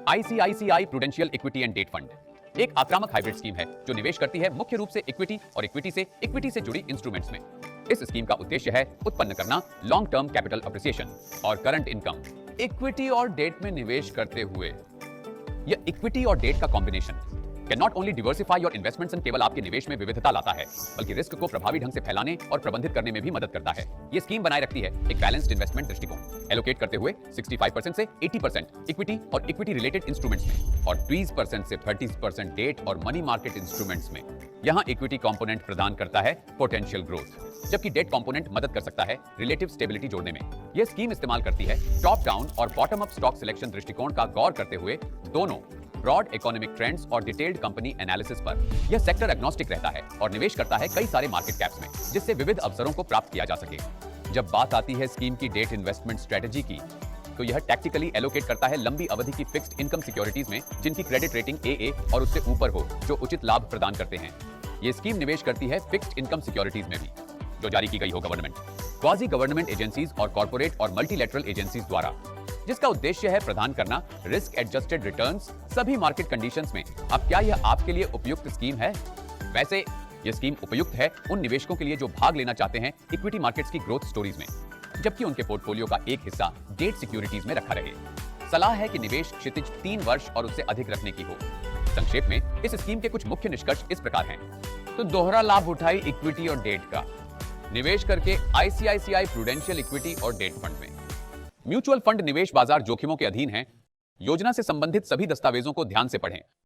ICICI Prudential equity and debt fund एक आक्रामक hybrid scheme है जो निवेश करती है मुख्य रूप से इक्विटी और इक्विटी से जुड़ी इंस्ट्रूमेंट्स में। इस स्कीम का उद्देश्य है उत्पन्न करना लॉन्ग टर्म कैपिटल अप्रिसिएशन और करंट इनकम। इक्विटी और डेट में निवेश करते हुए यह इक्विटी और डेट का combination can not only diversify your investments and केवल आपके निवेश में विविधता लाता है, बल्कि रिस्क को प्रभावी ढंग से फैलाने और प्रबंधित करने में भी मदद करता है। यह स्कीम बनाए रखती है एक बैलेंस्ड इन्वेस्टमेंट दृष्टिकोण, एलोकेट करते हुए 65% से 80% इक्विटी और इक्विटी रिलेटेड इंस्ट्रूमेंट्स में और 20% से 30% डेट और मनी मार्केट इंस्ट्रूमेंट्स में। यहां इक्विटी कंपोनेंट प्रदान करता है पोटेंशियल ग्रोथ, जबकि डेट कंपोनेंट मदद कर सकता है रिलेटिव स्टेबिलिटी जोड़ने में। यह स्कीम इस्तेमाल करती है टॉप डाउन और बॉटम अप स्टॉक सिलेक्शन दृष्टिकोण का गौर करते हुए दोनों ब्रॉड इकोनॉमिक ट्रेंड्स और डिटेल्ड कंपनी एनालिसिस पर। यह सेक्टर एग्नोस्टिक रहता है और निवेश करता है कई सारे मार्केट कैप्स में, जिससे विविध अवसरों को प्राप्त किया जा सके। जब बात आती है स्कीम की डेट इन्वेस्टमेंट स्ट्रेटजी की, तो यह टैक्टिकली एलोकेट करता है लंबी अवधि की फिक्स्ड इनकम सिक्योरिटीज में जिनकी क्रेडिट रेटिंग AA और उससे ऊपर हो, जो उचित लाभ प्रदान करते हैं। यह स्कीम निवेश करती है फिक्स्ड इनकम सिक्योरिटीज में भी जो जारी की गई हो गवर्नमेंट, क्वाजी गवर्नमेंट एजेंसीज और कॉर्पोरेट और मल्टीलैटरल एजेंसीज द्वारा, जिसका उद्देश्य है प्रदान करना रिस्क एडजस्टेड रिटर्न्स सभी मार्केट कंडीशंस में। अब क्या यह आपके लिए उपयुक्त स्कीम है? वैसे यह स्कीम उपयुक्त है उन निवेशकों के लिए जो भाग लेना चाहते हैं इक्विटी मार्केट्स की ग्रोथ स्टोरीज में, जबकि उनके पोर्टफोलियो का एक हिस्सा डेट सिक्योरिटीज में रखा रहे। सलाह है कि निवेश क्षितिज 3 वर्ष और उससे अधिक रखने की हो। संक्षेप में इस स्कीम के कुछ मुख्य निष्कर्ष इस प्रकार हैं। तो दोहरा लाभ उठाई इक्विटी और डेट का, निवेश करके आईसीआईसीआई प्रूडेंशियल इक्विटी और डेट फंड में। म्यूचुअल फंड निवेश बाजार जोखिमों के अधीन है। योजना से संबंधित सभी दस्तावेजों को ध्यान से पढ़ें